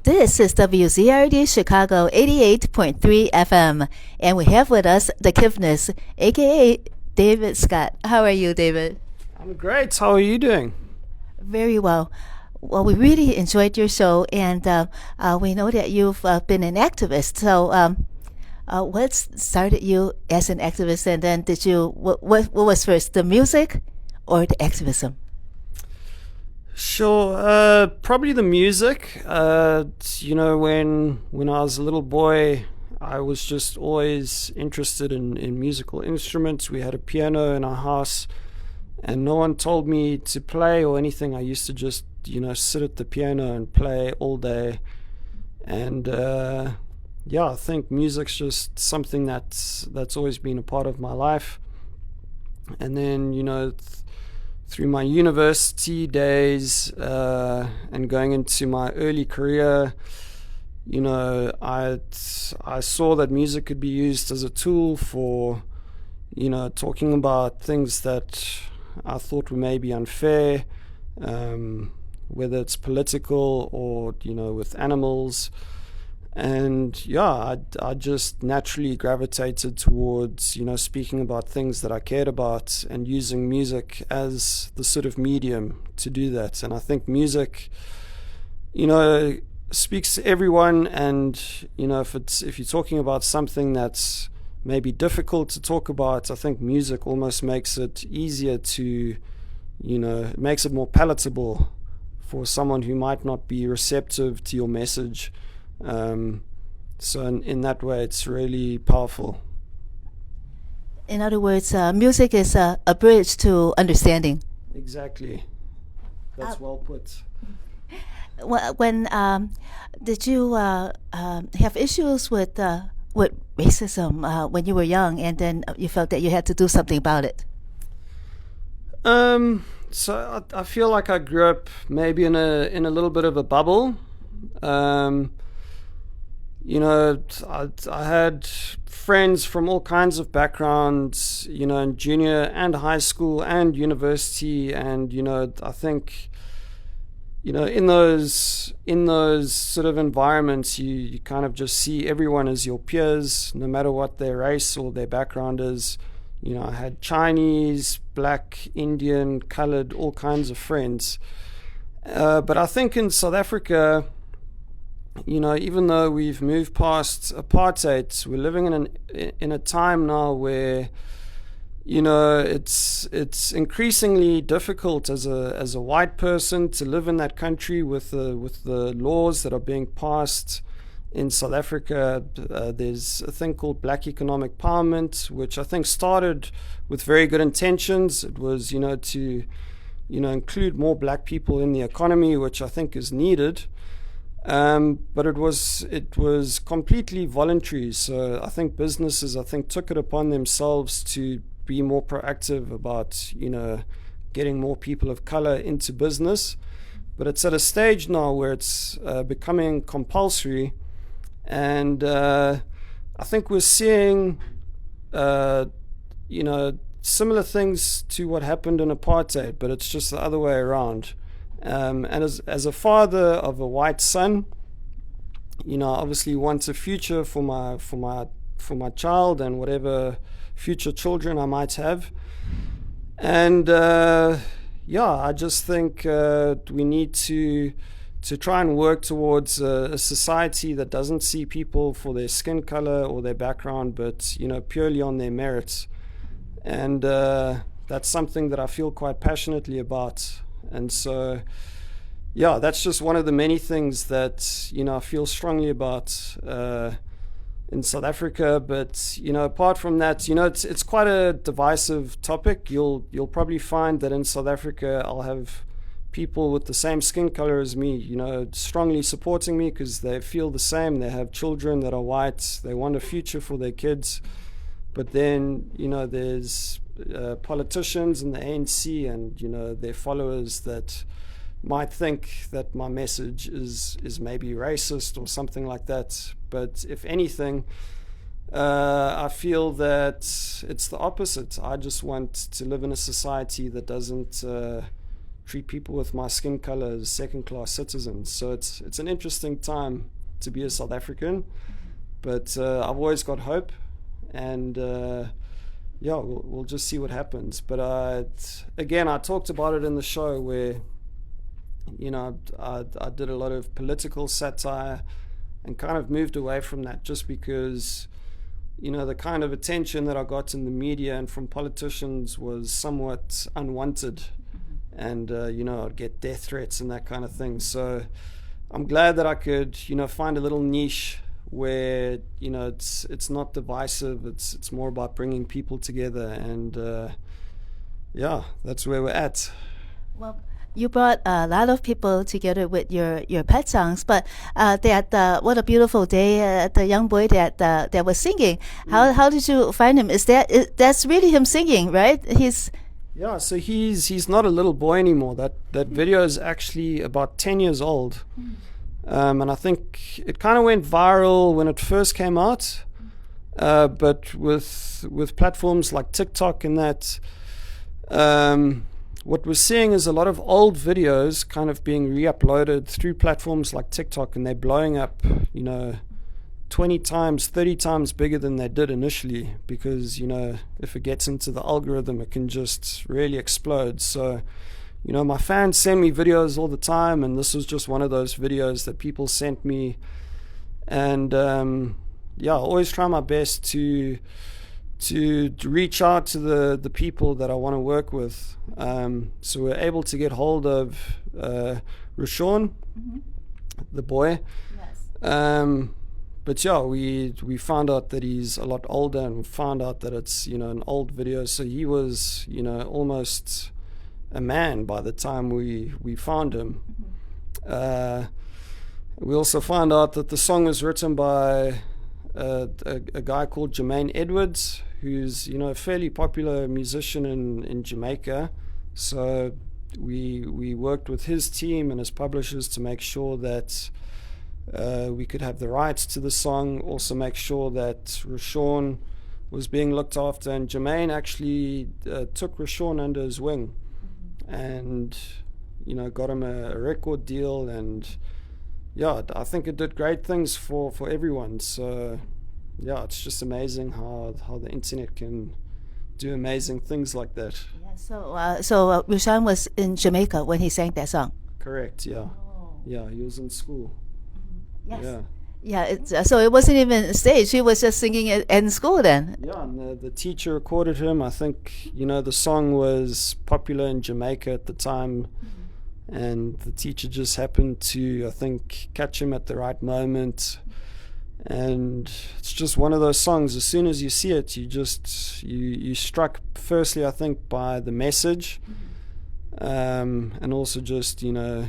This is WZRD Chicago 88.3 FM, and we have with us the Kiffness, aka David Scott. How are you, David? I'm great. How are you doing? Very well. Well, we really enjoyed your show, and we know that you've been an activist. So, what started you as an activist, and then what was first, the music or the activism? Sure. Probably the music. When I was a little boy, I was just always interested in musical instruments. We had a piano in our house, and no one told me to play or anything. I used to just, sit at the piano and play all day. And I think music's just something that's always been a part of my life. And then, through my university days and going into my early career, I saw that music could be used as a tool for, talking about things that I thought were maybe unfair, whether it's political or, with animals. And I just naturally gravitated towards, speaking about things that I cared about and using music as the sort of medium to do that. And I think music, speaks to everyone. And, if you're talking about something that's maybe difficult to talk about, I think music almost makes it easier to, it makes it more palatable for someone who might not be receptive to your message. So in that way, it's really powerful. In other words, music is a bridge to understanding. Exactly. That's well put. When did you have issues with racism when you were young, and then you felt that you had to do something about it? So I feel like I grew up maybe in a little bit of a bubble. I had friends from all kinds of backgrounds, in junior and high school and university. And, I think, in those sort of environments, you kind of just see everyone as your peers, no matter what their race or their background is. I had Chinese, black, Indian, colored, all kinds of friends. But I think in South Africa, even though we've moved past apartheid, we're living in a time now where, it's increasingly difficult as a white person to live in that country with the laws that are being passed in South Africa. There's a thing called Black Economic Empowerment, which I think started with very good intentions. It was, to, include more black people in the economy, which I think is needed. But it was completely voluntary. So I think businesses, took it upon themselves to be more proactive about, getting more people of color into business. But it's at a stage now where it's becoming compulsory. And I think we're seeing, similar things to what happened in apartheid, but it's just the other way around. And as a father of a white son, I obviously want a future for my child and whatever future children I might have. And I just think we need to try and work towards a society that doesn't see people for their skin color or their background, but purely on their merits. And that's something that I feel quite passionately about. And so, that's just one of the many things that, I feel strongly about in South Africa. But, apart from that, it's quite a divisive topic. You'll probably find that in South Africa, I'll have people with the same skin color as me, strongly supporting me because they feel the same. They have children that are white. They want a future for their kids. But then, there's politicians in the ANC and their followers that might think that my message is maybe racist or something like that. But if anything, I feel that it's the opposite. I just want to live in a society that doesn't treat people with my skin color as second-class citizens. So it's an interesting time to be a South African, but I've always got hope, and yeah, we'll just see what happens. But again, I talked about it in the show where, you know, I did a lot of political satire and kind of moved away from that just because, you know, the kind of attention that I got in the media and from politicians was somewhat unwanted. And, you know, I'd get death threats and that kind of thing. So I'm glad that I could, you know, find a little niche where, you know, it's not divisive. It's more about bringing people together. And, yeah, that's where we're at. Well, you brought a lot of people together with your pet songs, but what a beautiful day! The young boy that was singing. How did you find him? That's really him singing, right? Yeah. So he's not a little boy anymore. That video is actually about 10 years old, and I think it kind of went viral when it first came out, but with platforms like TikTok and that. What we're seeing is a lot of old videos kind of being re-uploaded through platforms like TikTok, and they're blowing up, you know, 20 times, 30 times bigger than they did initially, because, you know, if it gets into the algorithm, it can just really explode. So, you know, my fans send me videos all the time, and this was just one of those videos that people sent me. And, yeah, I always try my best to reach out to the people that I want to work with. So we're able to get hold of Rushawn, the boy. Yes. But yeah, we found out that he's a lot older, and we found out that it's, you know, an old video. So he was, you know, almost a man by the time we found him. We also found out that the song was written by a guy called Jermaine Edwards, who's, you know, a fairly popular musician in Jamaica. So we worked with his team and his publishers to make sure that we could have the rights to the song, also make sure that Rushawn was being looked after, and Jermaine actually took Rushawn under his wing and, you know, got him a record deal. And yeah, I think it did great things for everyone. So yeah, it's just amazing how the internet can do amazing things like that. Yeah, so Rushawn was in Jamaica when he sang that song. Correct. Yeah. Oh. Yeah, he was in school. Yes. Yeah. Yeah. So it wasn't even staged. He was just singing it in school then. Yeah, and the teacher recorded him. I think, you know, the song was popular in Jamaica at the time. And the teacher just happened to, I think, catch him at the right moment. And it's just one of those songs. As soon as you see it, you struck firstly, I think, by the message, and also just, you know,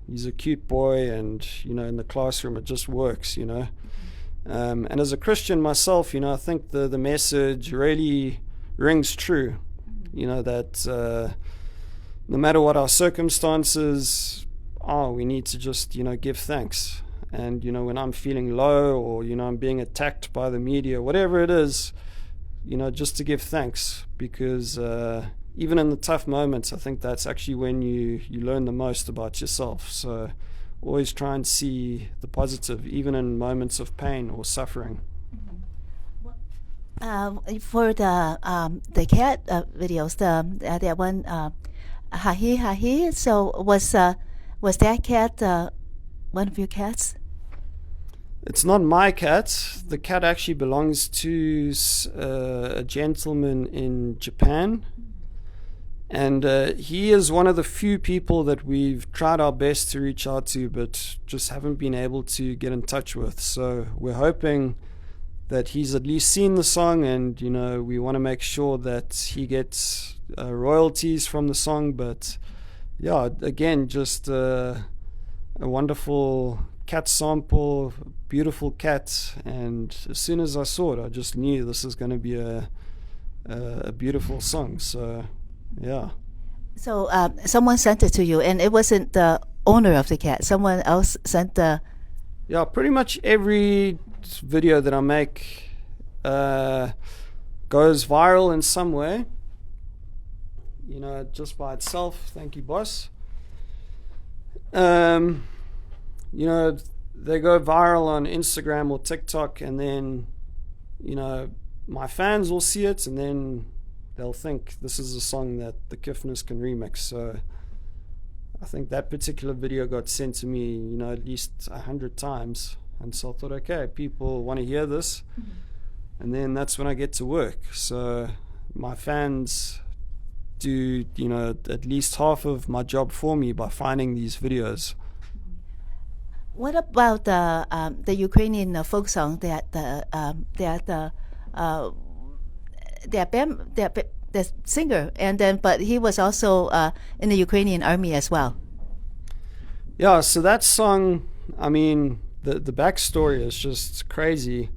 he's a cute boy, and, you know, in the classroom it just works, you know. And as a Christian myself, you know, I think the message really rings true, you know, that no matter what our circumstances are, we need to just, you know, give thanks. And, you know, when I'm feeling low, or, you know, I'm being attacked by the media, whatever it is, you know, just to give thanks, because even in the tough moments, I think that's actually when you learn the most about yourself. So always try and see the positive, even in moments of pain or suffering. For the cat videos, that one, Hahi Hahi. So was that cat one of your cats? It's not my cat. The cat actually belongs to a gentleman in Japan, and he is one of the few people that we've tried our best to reach out to, but just haven't been able to get in touch with. So we're hoping that he's at least seen the song, and, you know, we want to make sure that he gets royalties from the song. But yeah, again, just a wonderful cat sample, beautiful cat, and as soon as I saw it, I just knew this is going to be a beautiful song. So yeah. So someone sent it to you, and it wasn't the owner of the cat. Someone else sent the. Yeah, pretty much every video that I make goes viral in some way, you know, just by itself. Thank you, boss. You know, they go viral on Instagram or TikTok, and then, you know, my fans will see it, and then they'll think this is a song that the Kiffness can remix. So I think that particular video got sent to me, you know, at least 100 times. And so I thought, okay, people want to hear this. Mm-hmm. And then that's when I get to work. So my fans do, you know, at least half of my job for me by finding these videos. What about the Ukrainian folk song that the singer, and then but he was also in the Ukrainian army as well? Yeah, so that song, I mean, the backstory is just crazy.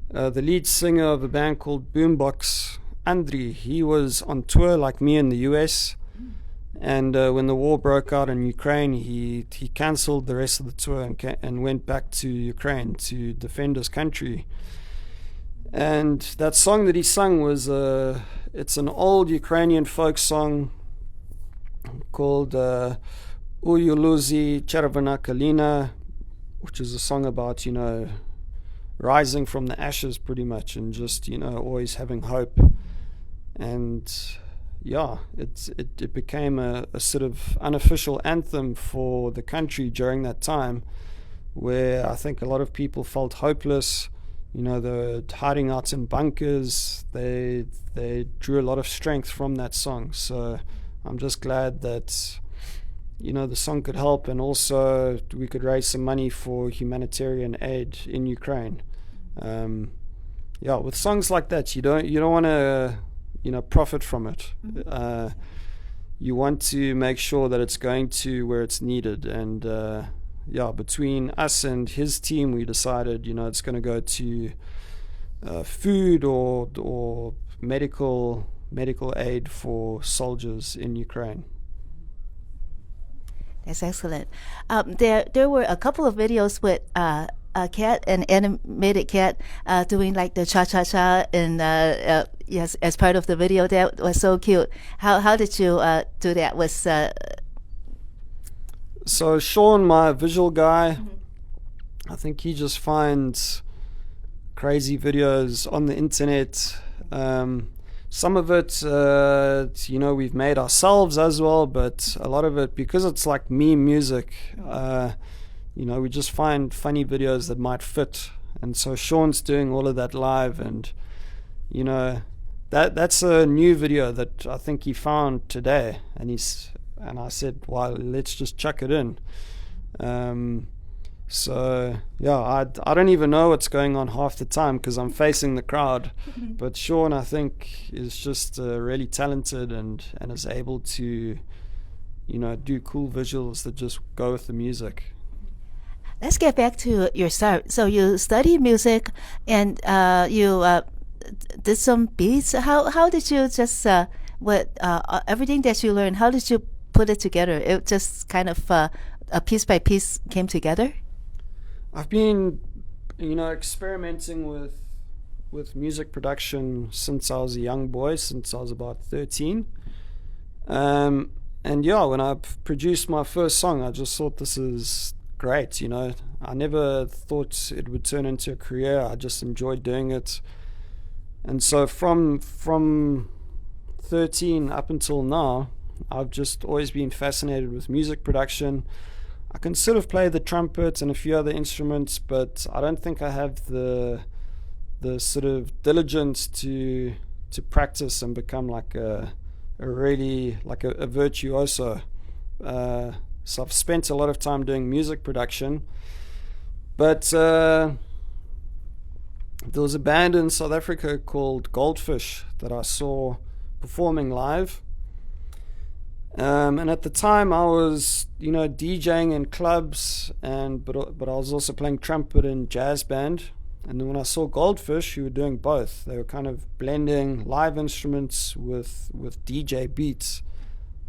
The lead singer of a band called Boombox, Andriy, he was on tour like me in the US. And when the war broke out in Ukraine, he cancelled the rest of the tour and went back to Ukraine to defend his country. And that song that he sung was it's an old Ukrainian folk song called Uyuluzi Chervona Kalina, which is a song about, you know, rising from the ashes pretty much, and just, you know, always having hope. And yeah, it became a sort of unofficial anthem for the country during that time, where I think a lot of people felt hopeless. You know, they were hiding out in bunkers. They drew a lot of strength from that song. So I'm just glad that, you know, the song could help, and also we could raise some money for humanitarian aid in Ukraine. Yeah, with songs like that, you don't want to, you know, profit from it. You want to make sure that it's going to where it's needed. And yeah, between us and his team, we decided, you know, it's going to go to food or medical aid for soldiers in Ukraine. That's excellent. There were a couple of videos with a cat, an animated cat, doing like the cha-cha-cha, and yes, as part of the video. That was so cute. How did you do that? So Sean, my visual guy, I think he just finds crazy videos on the internet. Some of it, you know, we've made ourselves as well, but a lot of it, because it's like meme music, you know, we just find funny videos that might fit. And so Sean's doing all of that live, and, you know, that's a new video that I think he found today, and I said, well, let's just chuck it in. So yeah, I don't even know what's going on half the time because I'm facing the crowd. But Sean, I think, is just really talented and is able to, you know, do cool visuals that just go with the music. Let's get back to your start. So you studied music, and you did some beats. How did you just everything that you learned? How did you put it together? It just kind of a piece by piece came together. I've been, you know, experimenting with music production since I was a young boy, since I was about 13. And yeah, when I produced my first song, I just thought, this is great, you know. I never thought it would turn into a career. I just enjoyed doing it. And so from 13 up until now, I've just always been fascinated with music production. I can sort of play the trumpet and a few other instruments, but I don't think I have the sort of diligence to practice and become like a really like a virtuoso. So I've spent a lot of time doing music production, but there was a band in South Africa called Goldfish that I saw performing live. And at the time I was, you know, DJing in clubs, but I was also playing trumpet in jazz band. And then when I saw Goldfish, you were doing both. They were kind of blending live instruments with DJ beats.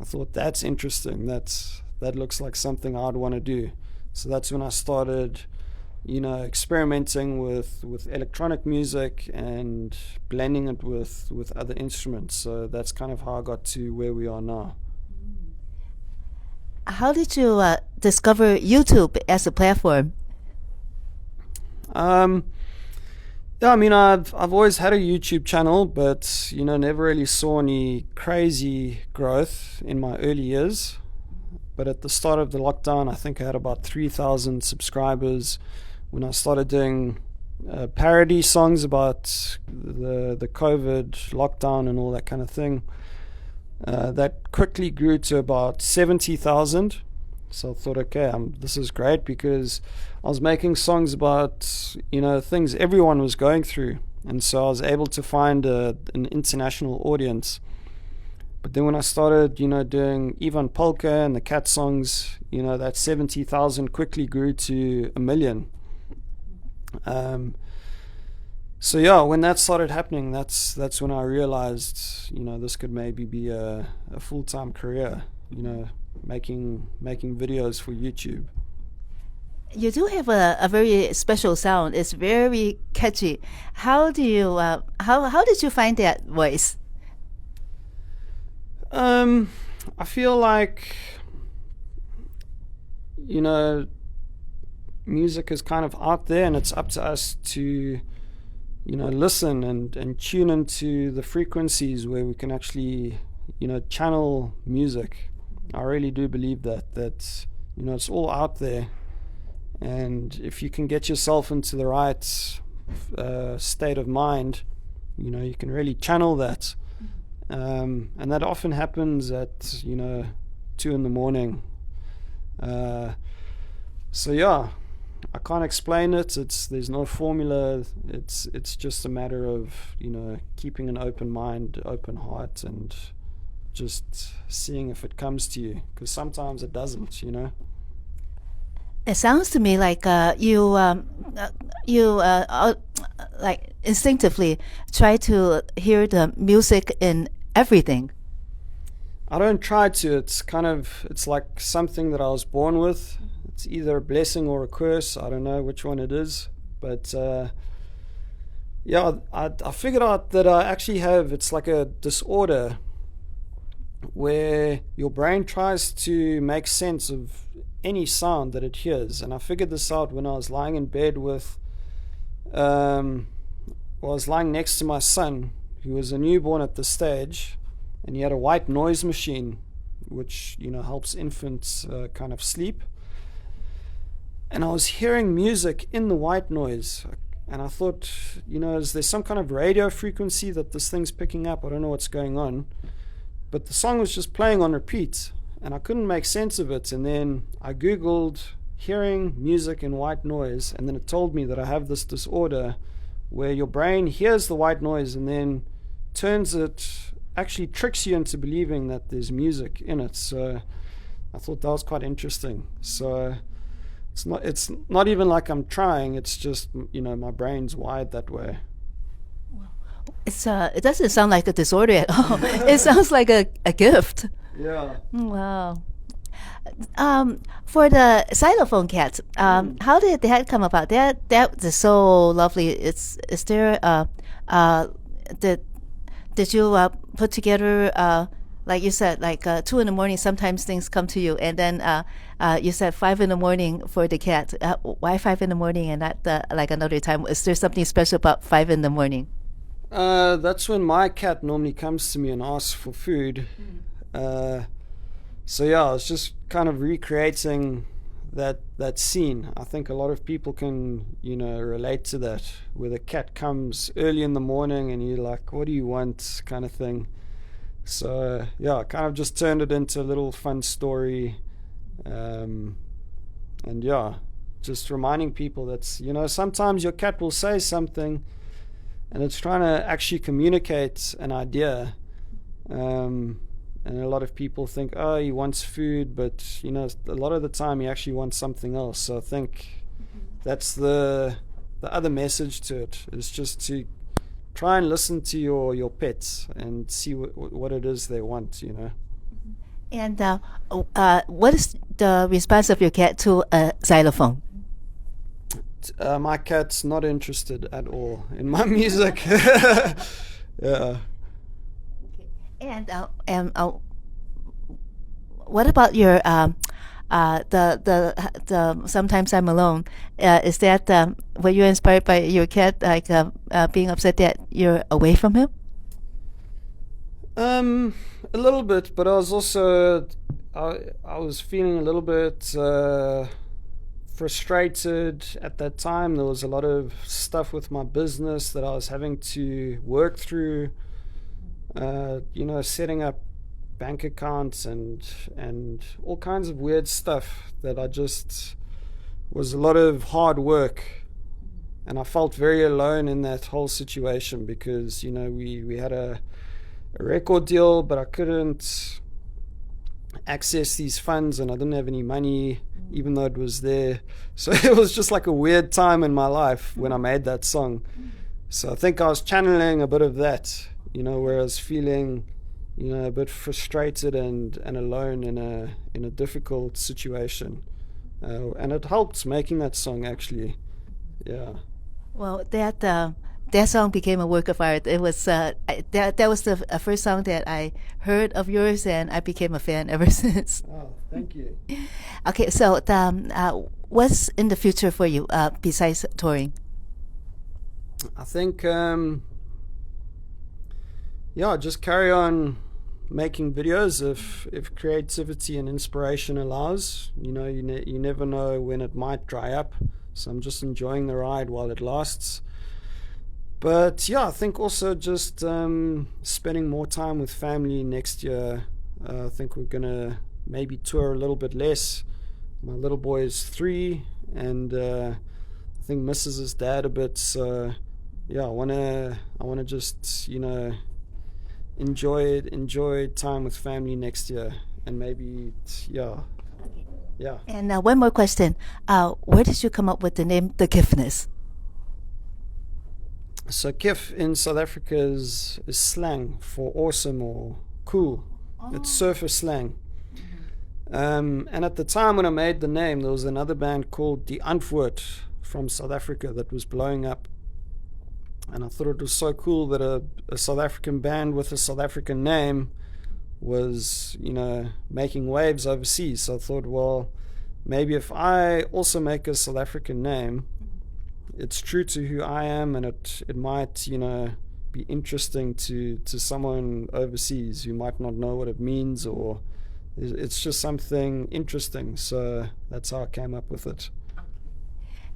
I thought, that's interesting. That looks like something I'd want to do. So that's when I started, you know, experimenting with electronic music and blending it with other instruments. So that's kind of how I got to where we are now. How did you discover YouTube as a platform? Yeah, I mean, I've always had a YouTube channel, but never really saw any crazy growth in my early years. But at the start of the lockdown, I think I had about 3,000 subscribers when I started doing parody songs about the COVID lockdown and all that kind of thing. That quickly grew to about 70,000. So I thought, okay, this is great, because I was making songs about things everyone was going through, and so I was able to find an international audience. But then when I started doing Ivan Polka and the cat songs, that 70,000 quickly grew to 1 million. So yeah, when that started happening, that's when I realized this could maybe be a full-time career, making videos for YouTube. You do have a very special sound. It's very catchy. How do you how did you find that voice? I feel like music is kind of out there, and it's up to us to listen and tune into the frequencies where we can actually channel music. I really do believe that it's all out there, and if you can get yourself into the right state of mind, you can really channel that, and that often happens at 2 a.m. So yeah, I can't explain it. There's no formula. It's just a matter of keeping an open mind, open heart, and just seeing if it comes to you, because sometimes it doesn't. It sounds to me like you like instinctively try to hear the music in everything. I don't try to. It's like something that I was born with. It's either a blessing or a curse. I don't know which one it is. But yeah, I figured out that I actually have, it's like a disorder where your brain tries to make sense of any sound that it hears. And I figured this out when I was lying in bed with, I was lying next to my son, who was a newborn at the stage, and he had a white noise machine, which, helps infants kind of sleep. And I was hearing music in the white noise, and I thought, is there some kind of radio frequency that this thing's picking up? I don't know what's going on. But the song was just playing on repeat, and I couldn't make sense of it. And then I Googled hearing music in white noise, and then it told me that I have this disorder where your brain hears the white noise and then actually tricks you into believing that there's music in it. So I thought that was quite interesting. So it's not even like I'm trying, it's just my brain's wired that way. It doesn't sound like a disorder at all. It sounds like a gift. Yeah. Wow. For the xylophone cat, how did that come about? That is so lovely. Is there did you put together like you said, like 2 a.m. sometimes things come to you, and then you said 5 a.m. for the cat. Why 5 a.m. and not like another time? Is there something special about 5 a.m? That's when my cat normally comes to me and asks for food. So yeah, I was just kind of recreating that scene. I think a lot of people can relate to that, where the cat comes early in the morning and you're like, what do you want, kind of thing. So yeah, I kind of just turned it into a little fun story, and yeah, just reminding people that sometimes your cat will say something and it's trying to actually communicate an idea, and a lot of people think, oh, he wants food, but a lot of the time he actually wants something else. So I think that's the other message to it, is just to try and listen to your pets and see what it is they want. And what is the response of your cat to a xylophone? My cat's not interested at all in my music. Yeah. And what about your the Sometimes I'm Alone. Is that were you inspired by your cat, like being upset that you're away from him? A little bit, but I was also I was feeling a little bit frustrated at that time. There was a lot of stuff with my business that I was having to work through. Setting up bank accounts and all kinds of weird stuff that I just was a lot of hard work, and I felt very alone in that whole situation because we had a record deal, but I couldn't access these funds and I didn't have any money even though it was there. So it was just like a weird time in my life when I made that song. So I think I was channeling a bit of that, where I was feeling a bit frustrated and alone in a difficult situation, and it helped making that song actually. Yeah. Well, that song became a work of art. It was that was the first song that I heard of yours, and I became a fan ever since. Oh, thank you. Okay, so what's in the future for you besides touring? I think just carry on making videos if creativity and inspiration allows. You never know when it might dry up, so I'm just enjoying the ride while it lasts. But I think also just spending more time with family next year. I think we're gonna maybe tour a little bit less. My little boy is 3, and I think misses his dad a bit, so I wanna just enjoy time with family next year, and maybe yeah. And one more question: where did you come up with the name the Kiffness? So Kiff in South Africa is slang for awesome or cool. Oh. It's surfer slang. And at the time when I made the name, there was another band called Die Antwoord from South Africa that was blowing up. And I thought it was so cool that a South African band with a South African name was, making waves overseas. So I thought, well, maybe if I also make a South African name, it's true to who I am, and it might, be interesting to someone overseas who might not know what it means, or it's just something interesting. So that's how I came up with it.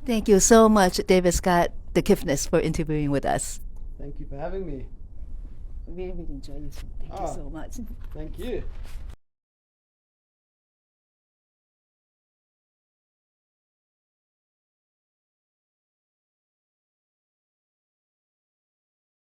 Thank you so much, David Scott, the Kiffness, for interviewing with us. Thank you for having me. Really, really enjoy you. Thank you so much. Thank you.